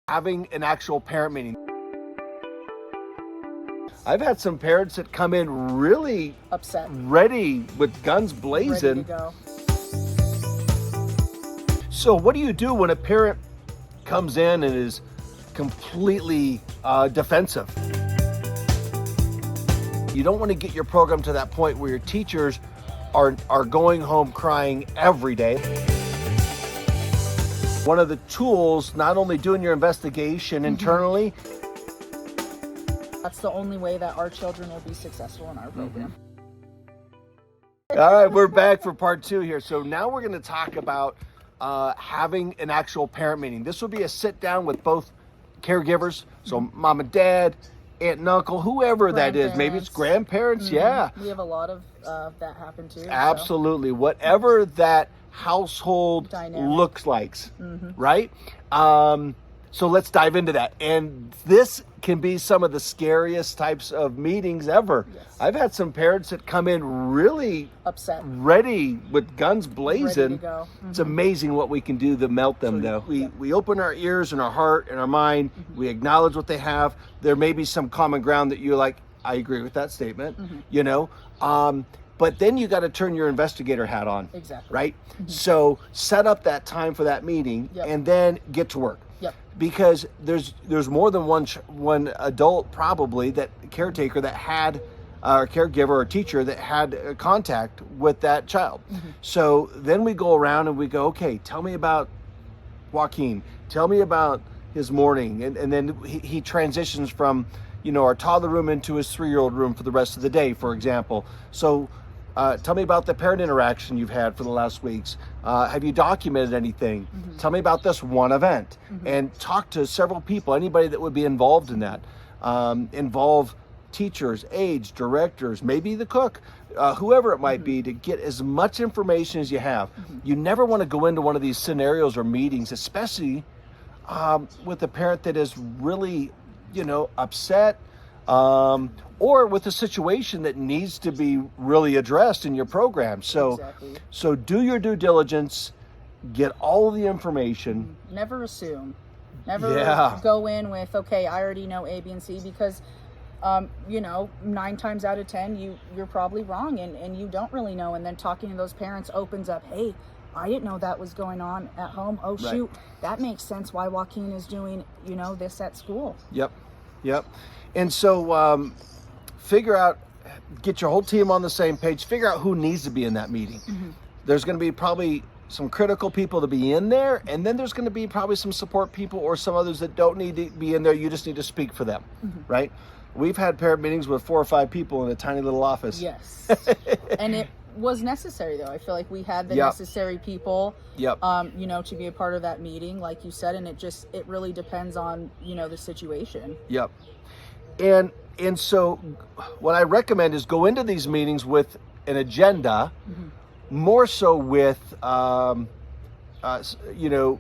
having an actual parent meeting. I've had some parents that come in really upset, ready with guns blazing. ready to go. So what do you do when a parent comes in and is completely defensive? You don't want to get your program to that point where your teachers are going home crying every day. One of the tools, not only doing your investigation internally. That's the only way that our children will be successful in our program. All right, we're back for part 2 here. So now we're going to talk about having an actual parent meeting. This will be a sit down with both caregivers, so mom and dad, aunt and uncle, whoever that is. Maybe it's grandparents. Yeah, we have a lot of that happen too. Absolutely. So. Whatever that household dynamic looks like, right? So let's dive into that. And this can be some of the scariest types of meetings ever. Yes. I've had some parents that come in really upset, ready with guns blazing. Ready to go. It's amazing what we can do to melt them, though. We open our ears and our heart and our mind. We acknowledge what they have. There may be some common ground that you're like, I agree with that statement, you know. But then you got to turn your investigator hat on. Exactly. Right? So set up that time for that meeting and then get to work. Yep. Because there's more than one adult, probably, that caretaker that had or caregiver or teacher that had contact with that child. So then we go around and we go, okay, tell me about Joaquin. Tell me about his morning. And then he transitions from, you know, our toddler room into his 3-year-old room for the rest of the day, for example. So tell me about the parent interaction you've had for the last weeks. Have you documented anything? Tell me about this one event. And talk to several people, anybody that would be involved in that. Involve teachers, aides, directors, maybe the cook, whoever it might be, to get as much information as you have. You never want to go into one of these scenarios or meetings, especially with a parent that is really, you know, upset, or with a situation that needs to be really addressed in your program. So, so do your due diligence, get all of the information. Never assume. Never go in with, okay, I already know A, B, and C, because, you know, 9 times out of 10, you're probably wrong and you don't really know. And then talking to those parents opens up, hey, I didn't know that was going on at home. Oh, shoot, that makes sense why Joaquin is doing, you know, this at school. Yep. And so figure out, get your whole team on the same page, figure out who needs to be in that meeting. There's going to be probably some critical people to be in there, and then there's going to be probably some support people or some others that don't need to be in there. You just need to speak for them, right? We've had parent meetings with 4 or 5 people in a tiny little office. Yes. And it was necessary, though. I feel like we had the necessary people, you know, to be a part of that meeting, like you said, and it really depends on, you know, the situation. And so what I recommend is go into these meetings with an agenda, more so with, you know,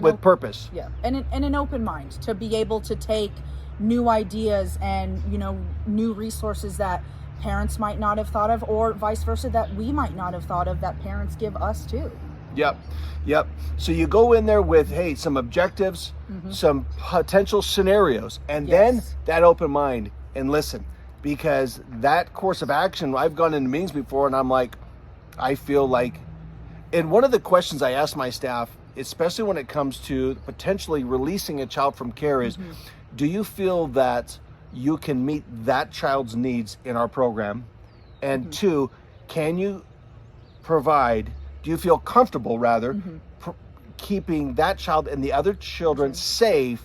with purpose. And an open mind to be able to take new ideas and, you know, new resources that parents might not have thought of, or vice versa, that we might not have thought of, that parents give us too. Yep. So you go in there with, hey, some objectives, some potential scenarios, and then that open mind and listen, because that course of action, I've gone into meetings before and I'm like, I feel like, and one of the questions I ask my staff, especially when it comes to potentially releasing a child from care, is, do you feel that you can meet that child's needs in our program? And 2, can you provide, do you feel comfortable rather keeping that child and the other children safe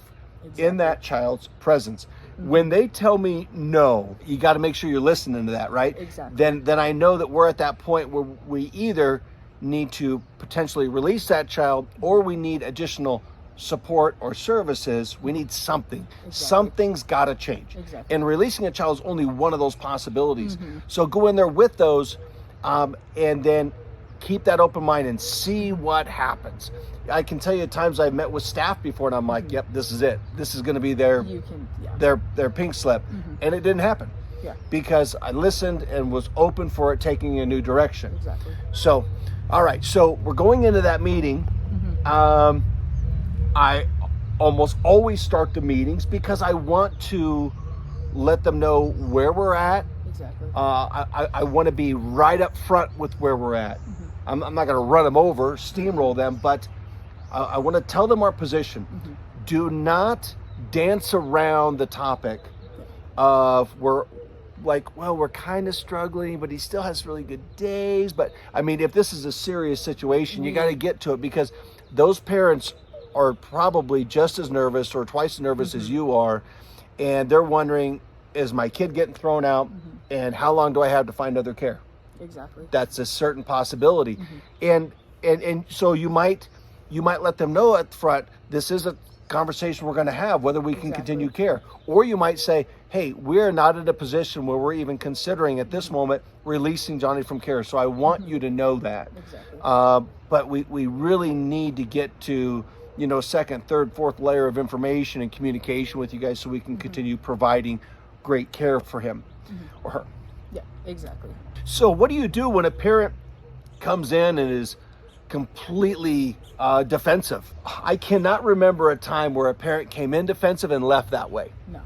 in that child's presence? When they tell me no, you got to make sure you're listening to that, right? Then I know that we're at that point where we either need to potentially release that child, or we need additional support or services. We need something. Something's got to change. And releasing a child is only one of those possibilities. So go in there with those, and then keep that open mind and see what happens. I can tell you times I've met with staff before and I'm like, yep, this is it. This is going to be their pink slip. And it didn't happen. Because I listened and was open for it taking a new direction. So, all right. So we're going into that meeting. I almost always start the meetings because I want to let them know where we're at. Exactly. I want to be right up front with where we're at. I'm not going to run them over, steamroll them, but I want to tell them our position. Do not dance around the topic of we're kind of struggling, but he still has really good days. But I mean, if this is a serious situation, you got to get to it, because those parents are probably just as nervous or twice as nervous as you are. And they're wondering, is my kid getting thrown out? And how long do I have to find other care? Exactly. That's a certain possibility. And so you might let them know up front, this is a conversation we're going to have, whether we can continue care. Or you might say, hey, we're not in a position where we're even considering at this moment releasing Johnny from care. So I want you to know that. Exactly. But we really need to get to, second, third, fourth layer of information and communication with you guys so we can continue providing great care for him or her. Yeah, exactly. So what do you do when a parent comes in and is completely defensive? I cannot remember a time where a parent came in defensive and left that way. No.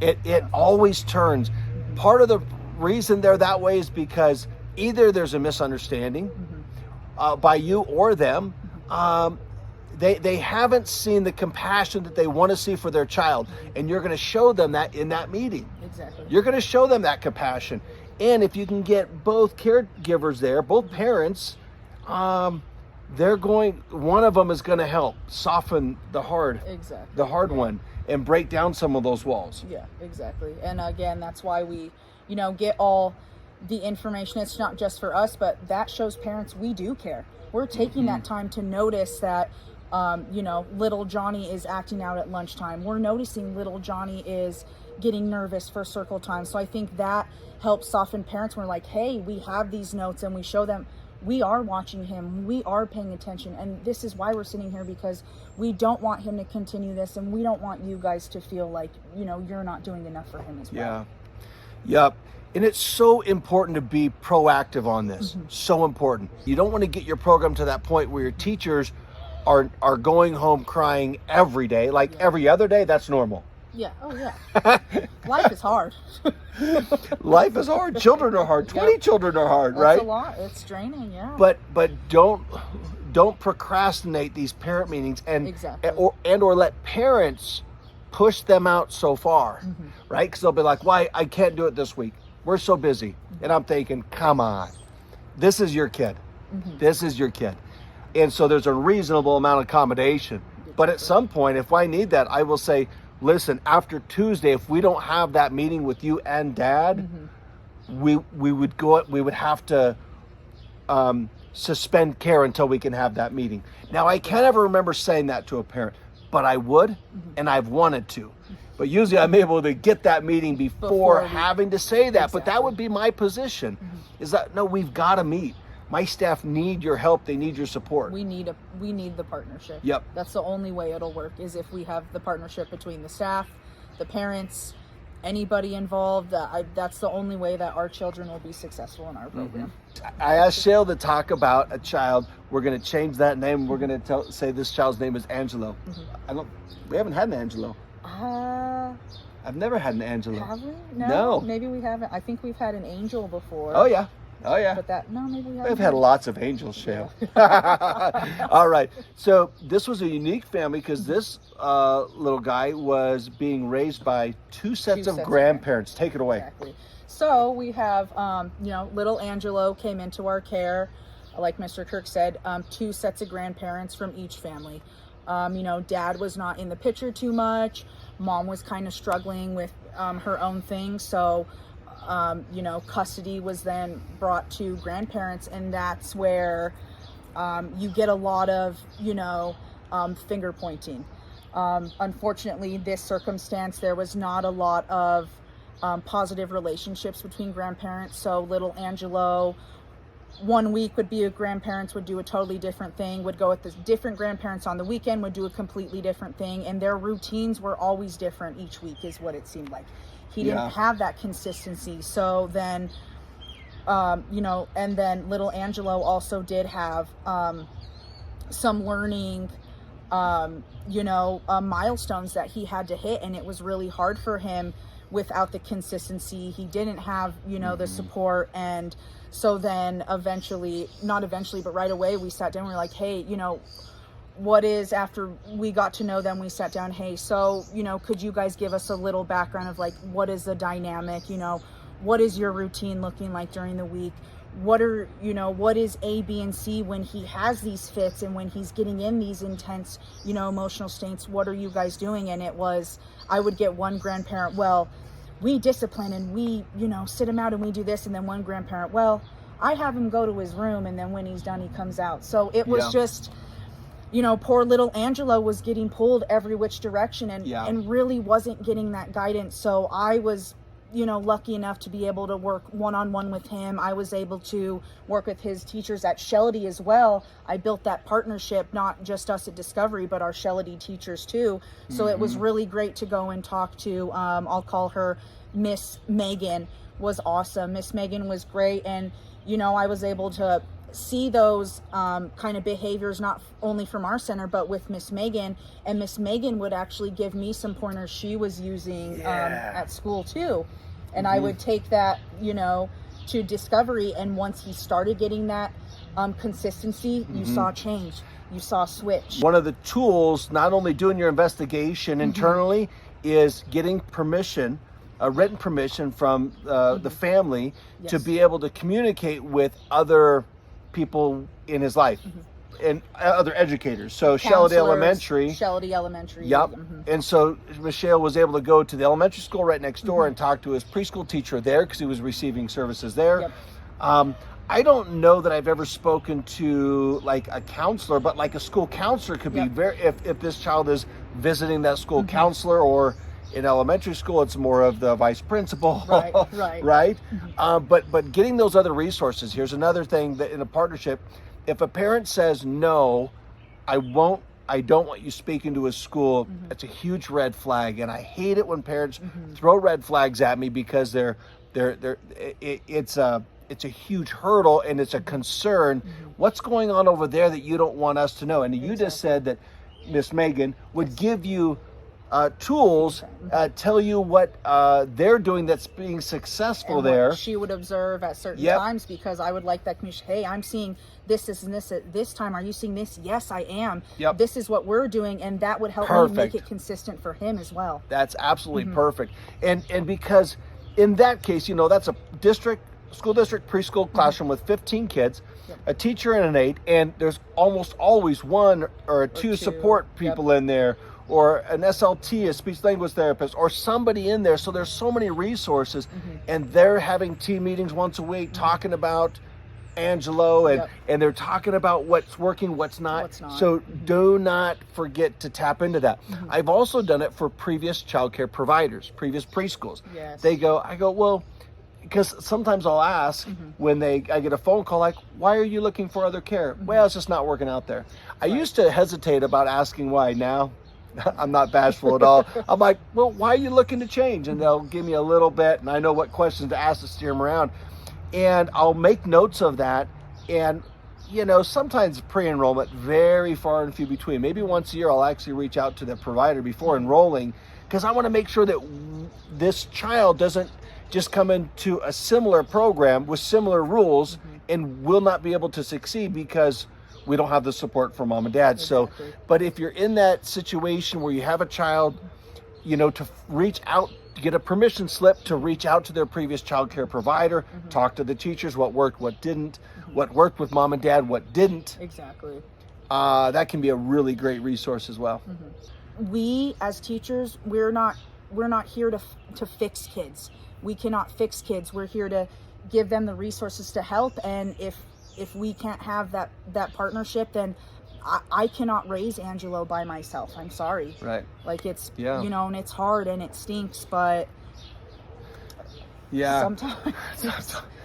It always turns. Part of the reason they're that way is because either there's a misunderstanding by you or them. They haven't seen the compassion that they want to see for their child, and you're going to show them that in that meeting. Exactly. You're going to show them that compassion. And if you can get both caregivers there, both parents, one of them is going to help soften the hard one and break down some of those walls. Yeah, exactly. And again, that's why we, get all the information. It's not just for us, but that shows parents we do care. We're taking that time to notice that, little Johnny is acting out at lunchtime. We're noticing little Johnny is getting nervous for circle time. So I think that helps soften parents. We're like, hey, we have these notes, and we show them we are watching him, we are paying attention, and this is why we're sitting here, because we don't want him to continue this, and we don't want you guys to feel like, you're not doing enough for him as well. Yeah. Yep. And it's so important to be proactive on this. So important. You don't want to get your program to that point where your teachers are going home crying every day, like every other day. That's normal. Yeah. Oh, yeah. Life is hard. Life is hard. Children are hard. 20 children are hard, right? It's a lot. It's draining, yeah. But don't procrastinate these parent meetings and or let parents push them out so far, right? Because they'll be like, why, I can't do it this week. We're so busy. And I'm thinking, come on. This is your kid. This is your kid. And so there's a reasonable amount of accommodation. But at some point, if I need that, I will say, listen, after Tuesday, if we don't have that meeting with you and Dad, we would have to suspend care until we can have that meeting. Now, I can't ever remember saying that to a parent, but I would, and I've wanted to. But usually I'm able to get that meeting before having to say that. But that would be my position, is that, no, we've got to meet. My staff need your help. They need your support. We need the partnership. Yep. That's the only way it'll work, is if we have the partnership between the staff, the parents, anybody involved. That's the only way that our children will be successful in our program. I asked Shale to talk about a child. We're going to change that name. We're going to say this child's name is Angelo. We haven't had an Angelo. I've never had an Angelo. Have we? No. Maybe we haven't. I think we've had an Angel before. Oh yeah. But maybe we haven't. We've had lots of angels, Shale. All right. So this was a unique family because this little guy was being raised by two sets of grandparents. Take it away. Exactly. So we have, little Angelo came into our care, like Mr. Kirk said, two sets of grandparents from each family. Dad was not in the picture too much. Mom was kind of struggling with her own thing. So, custody was then brought to grandparents, and that's where you get a lot of, finger pointing. Unfortunately, this circumstance, there was not a lot of positive relationships between grandparents. So little Angelo, 1 week would be grandparents would do a totally different thing, would go with the different grandparents on the weekend, would do a completely different thing, and their routines were always different each week, is what it seemed like. He didn't have that consistency. So then, and then little Angelo also did have some learning milestones that he had to hit, and it was really hard for him without the consistency. He didn't have, the support. And so then but right away we sat down, we were like, hey, after we got to know them, we sat down, hey, so, could you guys give us a little background of like, what is the dynamic, what is your routine looking like during the week? What is A, B, and C when he has these fits and when he's getting in these intense, emotional states? What are you guys doing? And I would get one grandparent, well, we discipline and we, sit him out and we do this. And then one grandparent, well, I have him go to his room, and then when he's done, he comes out. So it was just, poor little Angelo was getting pulled every which direction and really wasn't getting that guidance. So I was, lucky enough to be able to work one-on-one with him. I was able to work with his teachers at Shelledy as well. I built that partnership, not just us at Discovery, but our Shelledy teachers too. So it was really great to go and talk to, I'll call her Miss Megan, was awesome. Miss Megan was great. And, I was able to see those kind of behaviors, not only from our center, but with Miss Megan. And Miss Megan would actually give me some pointers she was using at school too. And I would take that, to Discovery. And once he started getting that consistency, you saw change. You saw switch. One of the tools, not only doing your investigation internally, is getting permission, written permission from the family to be able to communicate with other people in his life and other educators. So Shelledy Elementary. Yep. And so Michelle was able to go to the elementary school right next door and talk to his preschool teacher there because he was receiving services there. Yep. I don't know that I've ever spoken to like a counselor, but like a school counselor could be very, if this child is visiting that school counselor, or in elementary school, it's more of the vice principal, right? But getting those other resources. Here's another thing that in a partnership, if a parent says no, I don't want you speaking to a school, it's a huge red flag, and I hate it when parents throw red flags at me because it's a huge hurdle and it's a concern. What's going on over there that you don't want us to know? And you just said that Miss Megan would give you tools, tell you what they're doing that's being successful and there. She would observe at certain times, because I would like that commission. Hey, I'm seeing this and this at this time. Are you seeing this? Yes, I am. This is what we're doing, and that would help me make it consistent for him as well. That's absolutely perfect. And because in that case, that's a school district preschool classroom with 15 kids, a teacher and an aide, and there's almost always one or two support people in there, or an SLT, a speech language therapist, or somebody in there. So there's so many resources, and they're having team meetings once a week talking about Angelo, and they're talking about what's working, what's not. So do not forget to tap into that. I've also done it for previous childcare providers, previous preschools. I go, well, because sometimes I'll ask when I get a phone call like, why are you looking for other care? Well, it's just not working out there. I used to hesitate about asking why. Now I'm not bashful at all. I'm like, well, why are you looking to change? And they'll give me a little bit, and I know what questions to ask to steer them around. And I'll make notes of that. And, sometimes pre-enrollment, very far and few between. Maybe once a year, I'll actually reach out to the provider before enrolling, because I want to make sure that this child doesn't just come into a similar program with similar rules and will not be able to succeed because we don't have the support from mom and dad. So, but if you're in that situation where you have a child, to reach out, to get a permission slip to reach out to their previous child care provider, talk to the teachers, what worked, what didn't, what worked with mom and dad, what didn't. Exactly. That can be a really great resource as well. We as teachers, we're not here to fix kids. We cannot fix kids. We're here to give them the resources to help. And if we can't have that partnership, then I cannot raise Angelo by myself. I'm sorry. Right. Like it's, and it's hard and it stinks, but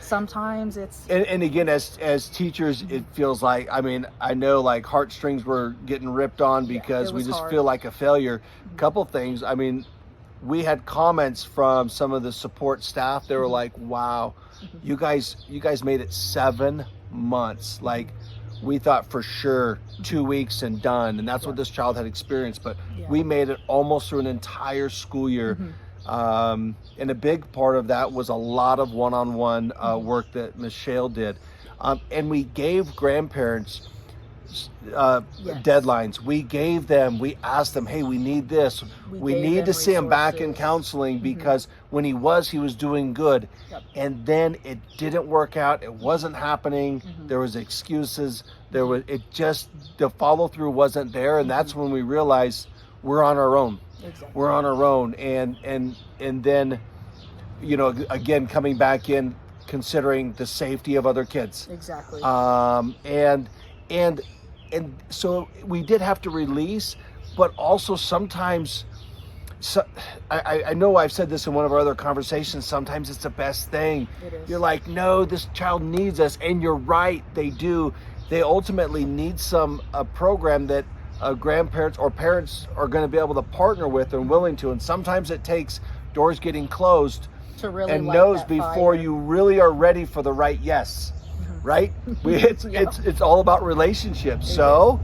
sometimes it's. And again, as teachers, it feels like, I know like heartstrings were getting ripped on because we just feel like a failure. Couple things. We had comments from some of the support staff. They were like, wow, you guys made it 7 months. Like, we thought for sure 2 weeks and done, and that's what this child had experienced, but we made it almost through an entire school year. And a big part of that was a lot of one-on-one work that Michelle did. And we gave grandparents deadlines. We asked them, hey, we need this. We need to see him back in counseling because when he was doing good. And then it didn't work out. It wasn't happening. There was excuses. The follow through wasn't there. And that's when we realized we're on our own. We're on our own. And then, you know, again, coming back in, considering the safety of other kids. Exactly. And so we did have to release, but also sometimes, I know I've said this in one of our other conversations, sometimes it's the best thing. It is. You're like, no, this child needs us. And you're right, they do. They ultimately need a program that grandparents or parents are going to be able to partner with and willing to. And sometimes it takes doors getting closed to really and no's before you really are ready for the right yes. Right? It's all about relationships. So,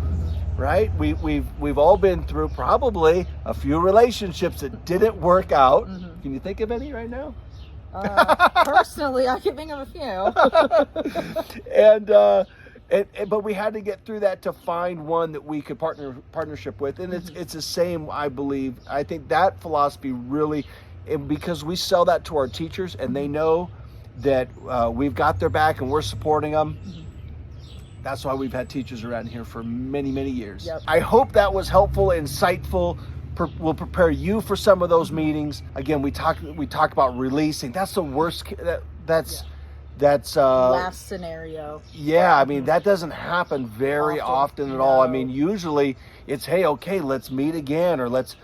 right? We've all been through probably a few relationships that didn't work out. Can you think of any right now? Personally, I can think of a few. But we had to get through that to find one that we could partnership with, and it's the same. I believe. I think that philosophy really, and because we sell that to our teachers, and they know that we've got their back and we're supporting them. That's why we've had teachers around here for many, many years. I hope that was helpful, insightful. We'll prepare you for some of those meetings. Again, we talk about releasing. That's the worst. That's last scenario. Yeah, I mean that doesn't happen very often at all. I mean, usually it's, hey, okay, let's meet again, or let's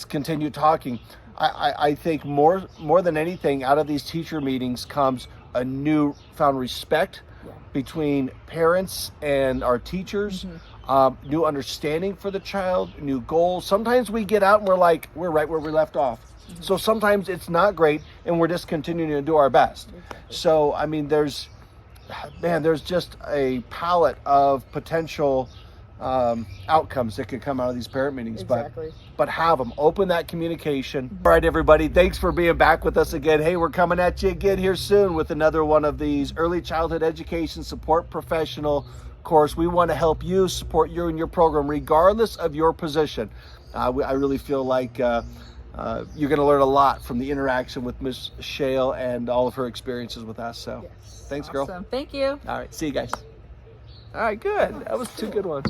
continue talking. I think more than anything, out of these teacher meetings comes a newfound respect between parents and our teachers, new understanding for the child, new goals. Sometimes we get out and we're right where we left off. So sometimes it's not great and we're just continuing to do our best. So, I mean, there's just a palette of potential outcomes that could come out of these parent meetings. But have them. Open that communication. All right, everybody. Thanks for being back with us again. Hey, we're coming at you again here soon with another one of these early childhood education support professional course. We want to help you, support you in your program, regardless of your position. I really feel like you're going to learn a lot from the interaction with Miss Shale and all of her experiences with us. So thanks, girl. Thank you. All right. See you guys. All right, good. That was two good ones.